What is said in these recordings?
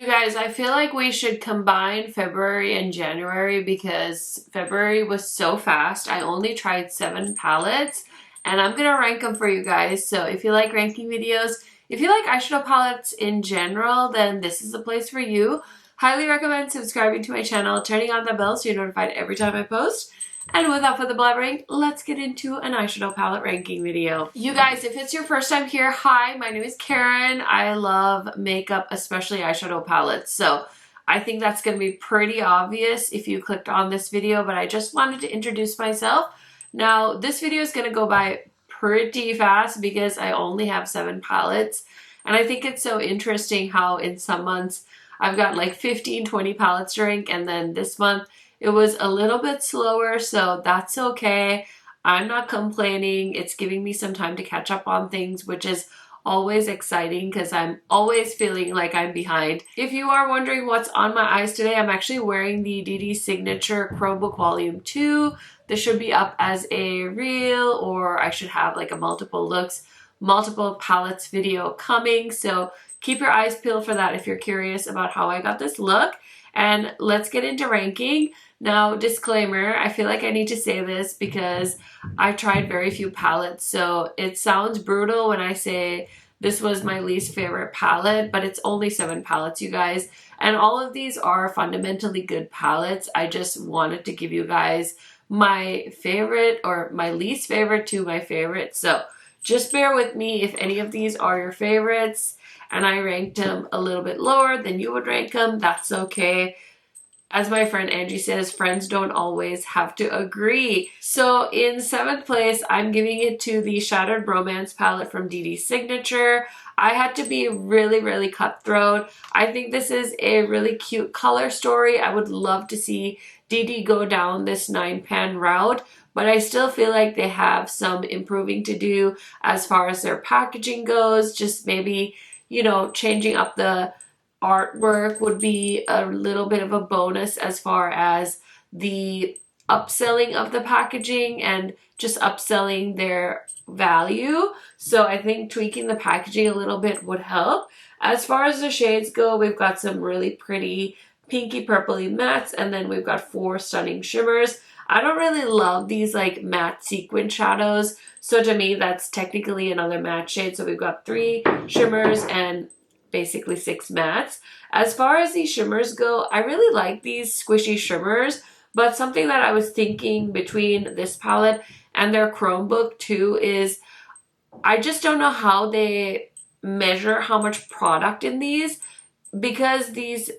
You guys, I feel like we should combine February and January because February was so fast. I only tried 7 palettes and I'm gonna rank them for you guys. So if you like ranking videos, if you like eyeshadow palettes in general, then this is the place for you. Highly recommend subscribing to my channel, turning on the bell so you're notified every time I post. And without further blabbering, let's get into an eyeshadow palette ranking video. You guys, if it's your first time here, hi, my name is Karen. I love makeup, especially eyeshadow palettes. So I think that's going to be pretty obvious if you clicked on this video, but I just wanted to introduce myself. Now, this video is going to go by pretty fast because I only have 7 palettes. And I think it's so interesting how in some months I've got like 15, 20 palettes to rank, and then this month it was a little bit slower, so that's okay. I'm not complaining. It's giving me some time to catch up on things, which is always exciting because I'm always feeling like I'm behind. If you are wondering what's on my eyes today, I'm actually wearing the DD Signature Chromebook Volume 2. This should be up as a reel, or I should have like a multiple looks, multiple palettes video coming. So keep your eyes peeled for that if you're curious about how I got this look. And let's get into ranking. Now, disclaimer, I feel like I need to say this because I tried very few palettes, so it sounds brutal when I say this was my least favorite palette, but it's only 7 palettes, you guys. And all of these are fundamentally good palettes. I just wanted to give you guys my favorite or my least favorite to my favorite. So just bear with me if any of these are your favorites and I ranked them a little bit lower than you would rank them. That's okay. As my friend Angie says, friends don't always have to agree. So in 7th place, I'm giving it to the Shattered Bromance palette from DD Signature. I had to be really, really cutthroat. I think this is a really cute color story. I would love to see DD go down this 9-pan route, but I still feel like they have some improving to do as far as their packaging goes. Just maybe, you know, changing up the artwork would be a little bit of a bonus as far as the upselling of the packaging and just upselling their value. So I think tweaking the packaging a little bit would help. As far as the shades go, we've got some really pretty pinky purpley mattes, and then we've got 4 stunning shimmers. I don't really love these like matte sequin shadows, so to me that's technically another matte shade. So we've got 3 shimmers and basically 6 mattes. As far as these shimmers go, I really like these squishy shimmers, but something that I was thinking between this palette and their Chromebook too is I just don't know how they measure how much product in these, because these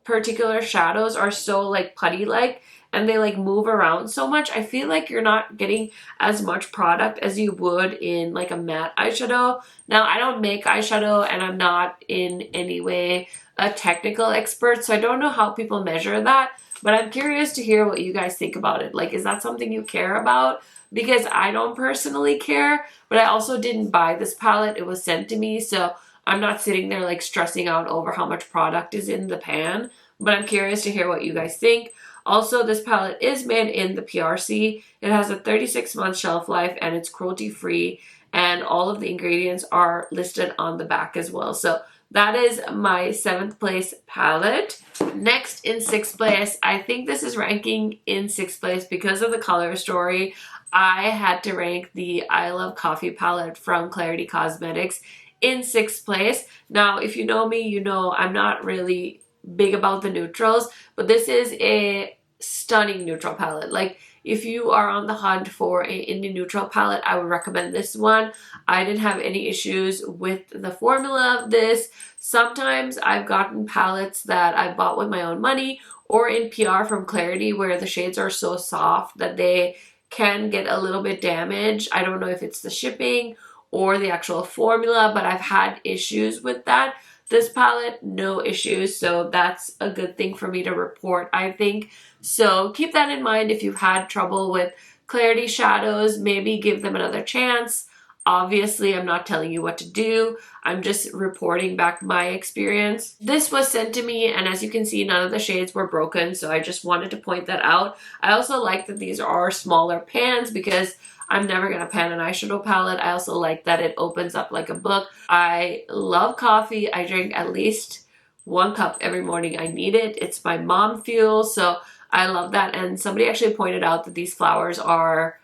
particular shadows are so like putty-like and they like move around so much. I feel like you're not getting as much product as you would in like a matte eyeshadow. Now, I don't make eyeshadow and I'm not in any way a technical expert, so I don't know how people measure that, but I'm curious to hear what you guys think about it. Like, is that something you care about? Because I don't personally care, but I also didn't buy this palette. It was sent to me, so I'm not sitting there like stressing out over how much product is in the pan, but I'm curious to hear what you guys think. Also, this palette is made in the PRC. It has a 36-month shelf life and it's cruelty-free, and all of the ingredients are listed on the back as well. So that is my 7th place palette. Next, in 6th place, I think this is ranking in 6th place because of the color story. I had to rank the I Love Coffee palette from Clarity Cosmetics in 6th place. Now, if you know me, you know I'm not really big about the neutrals, but this is a stunning neutral palette. Like, if you are on the hunt for an indie neutral palette, I would recommend this one. I didn't have any issues with the formula of this. Sometimes I've gotten palettes that I bought with my own money or in PR from Clarity where the shades are so soft that they can get a little bit damaged. I don't know if it's the shipping or the actual formula, but I've had issues with that. This palette, no issues, so that's a good thing for me to report, I think. So keep that in mind if you've had trouble with Clarity shadows. Maybe give them another chance. Obviously, I'm not telling you what to do. I'm just reporting back my experience. This was sent to me, and as you can see, none of the shades were broken, so I just wanted to point that out. I also like that these are smaller pans because I'm never going to pan an eyeshadow palette. I also like that it opens up like a book. I love coffee. I drink at least 1 cup every morning. I need it. It's my mom fuel, so I love that. And somebody actually pointed out that these flowers are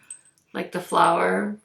like the flower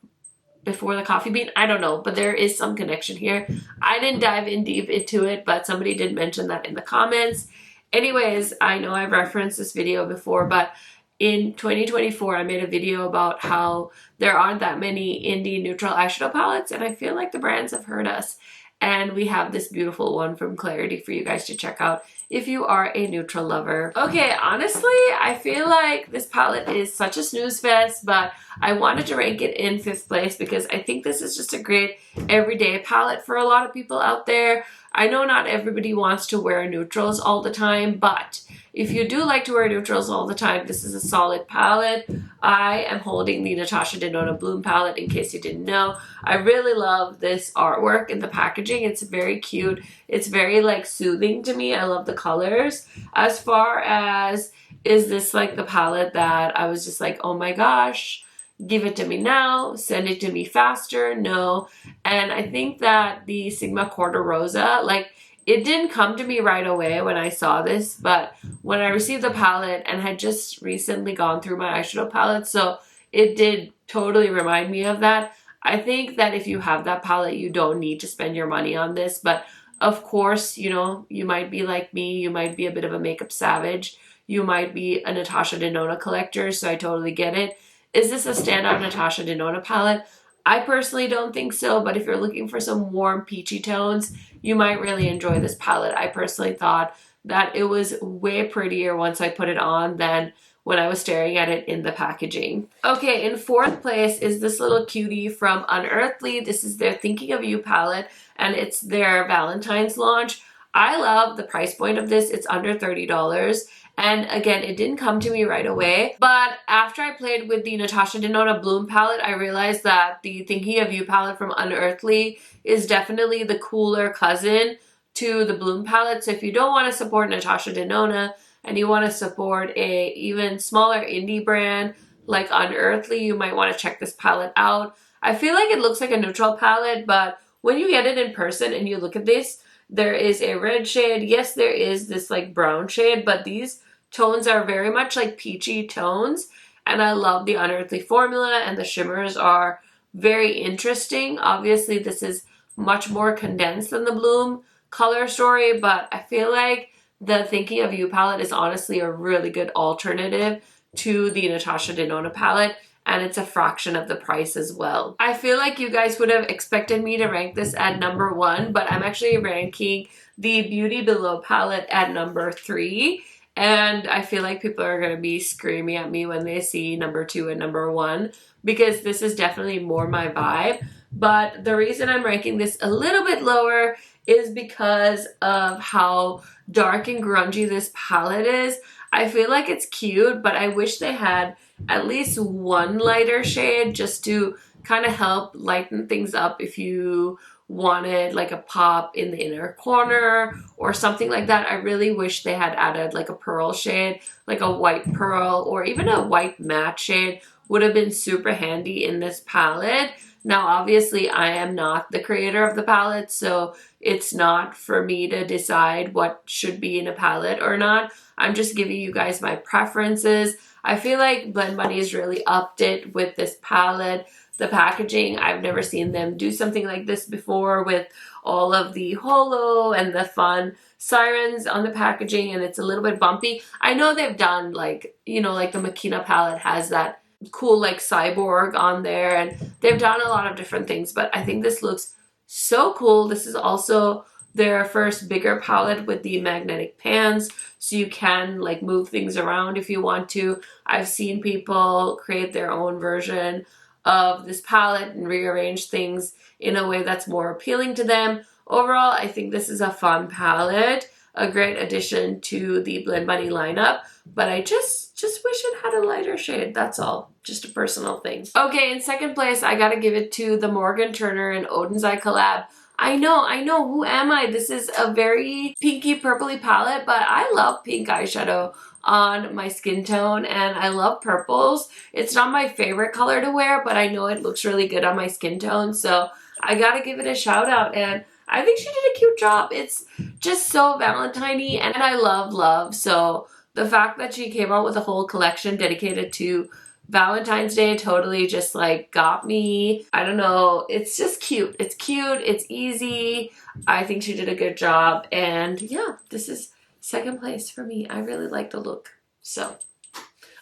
before the coffee bean. I don't know, but there is some connection here. I didn't dive in deep into it, but somebody did mention that in the comments. Anyways, I know I've referenced this video before, but in 2024, I made a video about how there aren't that many indie neutral eyeshadow palettes, and I feel like the brands have heard us. And we have this beautiful one from Clarity for you guys to check out if you are a neutral lover. Okay, honestly, I feel like this palette is such a snooze fest, but I wanted to rank it in 5th place because I think this is just a great everyday palette for a lot of people out there. I know not everybody wants to wear neutrals all the time, but if you do like to wear neutrals all the time, this is a solid palette. I am holding the Natasha Denona Bloom palette in case you didn't know. I really love this artwork in the packaging. It's very cute. It's very like soothing to me. I love the colors. As far as, is this like the palette that I was just like, oh my gosh, give it to me now, send it to me faster? No. And I think that the Sigma Quarter Rosa, like, it didn't come to me right away when I saw this, but when I received the palette and had just recently gone through my eyeshadow palette, so it did totally remind me of that. I think that if you have that palette, you don't need to spend your money on this, but of course, you know, you might be like me, you might be a bit of a makeup savage, you might be a Natasha Denona collector, so I totally get it. Is this a standout Natasha Denona palette? I personally don't think so, but if you're looking for some warm peachy tones, you might really enjoy this palette. I personally thought that it was way prettier once I put it on than when I was staring at it in the packaging. Okay, in 4th place is this little cutie from Unearthly. This is their Thinking of You palette, and it's their Valentine's launch. I love the price point of this. It's under $30. And again, it didn't come to me right away, but after I played with the Natasha Denona Bloom palette, I realized that the Thinking of You palette from Unearthly is definitely the cooler cousin to the Bloom palette. So if you don't want to support Natasha Denona and you want to support a even smaller indie brand like Unearthly, you might want to check this palette out. I feel like it looks like a neutral palette, but when you get it in person and you look at this, there is a red shade. Yes, there is this like brown shade, but these tones are very much like peachy tones. And I love the Unearthly formula, and the shimmers are very interesting. Obviously, this is much more condensed than the Bloom color story, but I feel like the Thinking of You palette is honestly a really good alternative to the Natasha Denona palette, and it's a fraction of the price as well. I feel like you guys would have expected me to rank this at number 1, but I'm actually ranking the Beauty Below palette at number 3. And I feel like people are going to be screaming at me when they see number 2 and number 1, because this is definitely more my vibe. But the reason I'm ranking this a little bit lower is because of how dark and grungy this palette is. I feel like it's cute, but I wish they had at least one lighter shade just to kind of help lighten things up if you wanted like a pop in the inner corner or something like that. I really wish they had added like a pearl shade, like a white pearl or even a white matte shade would have been super handy in this palette. Now, obviously, I am not the creator of the palette, so it's not for me to decide what should be in a palette or not. I'm just giving you guys my preferences. I feel like Blend Bunny's really upped it with this palette. The packaging, I've never seen them do something like this before with all of the holo and the fun sirens on the packaging, and it's a little bit bumpy. I know they've done like, you know, like the Makina palette has that cool like cyborg on there, and they've done a lot of different things, but I think this looks so cool. This is also their first bigger palette with the magnetic pans, so you can like move things around if you want to. I've seen people create their own version of this palette and rearrange things in a way that's more appealing to them. Overall, I think this is a fun palette, a great addition to the Blend Bunny lineup, but I just wish it had a lighter shade, that's all. Just a personal thing. Okay, in 2nd place, I gotta give it to the Morgan Turner and Oden's Eye collab. I know, who am I? This is a very pinky purpley palette, but I love pink eyeshadow on my skin tone, and I love purples. It's not my favorite color to wear, but I know it looks really good on my skin tone, so I gotta give it a shout out. And I think she did a cute job. It's just so Valentine-y, and I love. So the fact that she came out with a whole collection dedicated to Valentine's Day totally just like got me. I don't know. It's just cute. It's cute. It's easy. I think she did a good job. And yeah, this is second place for me. I really like the look. So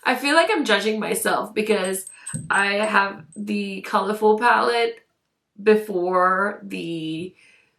I feel like I'm judging myself because I have the colorful palette before the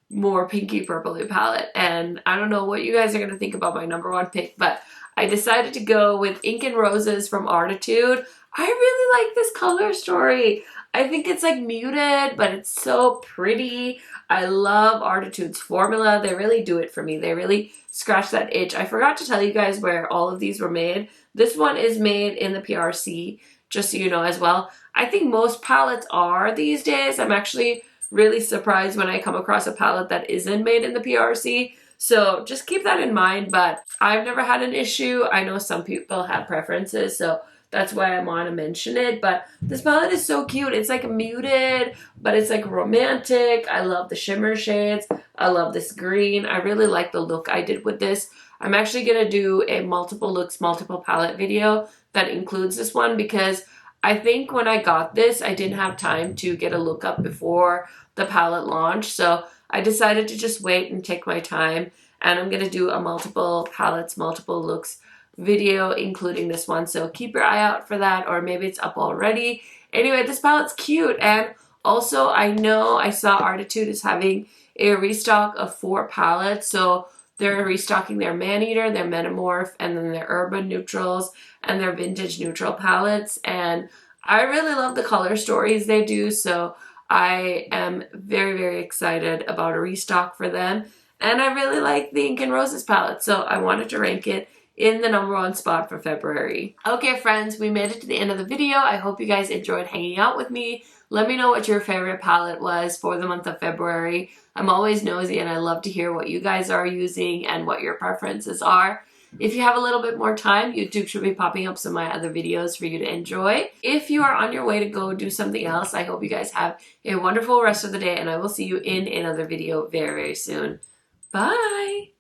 more pinky purpley palette, and I don't know what you guys are going to think about my number one pick, but I decided to go with Ink and Roses from Arttitude. I really like this color story. I think it's like muted, but it's so pretty. I love Arttitude's formula. They really do it for me. They really scratch that itch. I forgot to tell you guys where all of these were made. This one is made in the PRC, just so you know as well. I think most palettes are these days. I'm actually really surprised when I come across a palette that isn't made in the PRC. So just keep that in mind, but I've never had an issue. I know some people have preferences, so that's why I want to mention it. But this palette is so cute. It's like muted, but it's like romantic. I love the shimmer shades. I love this green. I really like the look I did with this. I'm actually going to do a multiple looks, multiple palette video that includes this one because I think when I got this, I didn't have time to get a look up before the palette launch. So I decided to just wait and take my time. And I'm going to do a multiple palettes, multiple looks video, including this one. So keep your eye out for that, or maybe it's up already. Anyway, this palette's cute. And also, I know I saw Arttitude is having a restock of 4 palettes. So they're restocking their Man-Eater, their Metamorph, and then their Urban Neutrals and their Vintage Neutral palettes. And I really love the color stories they do. So I am very excited about a restock for them. And I really like the Ink and Roses palette. So I wanted to rank it in the number 1 spot for February. Okay, friends, we made it to the end of the video. I hope you guys enjoyed hanging out with me. Let me know what your favorite palette was for the month of February. I'm always nosy and I love to hear what you guys are using and what your preferences are. If you have a little bit more time, YouTube should be popping up some of my other videos for you to enjoy. If you are on your way to go do something else, I hope you guys have a wonderful rest of the day, and I will see you in another video very soon. Bye!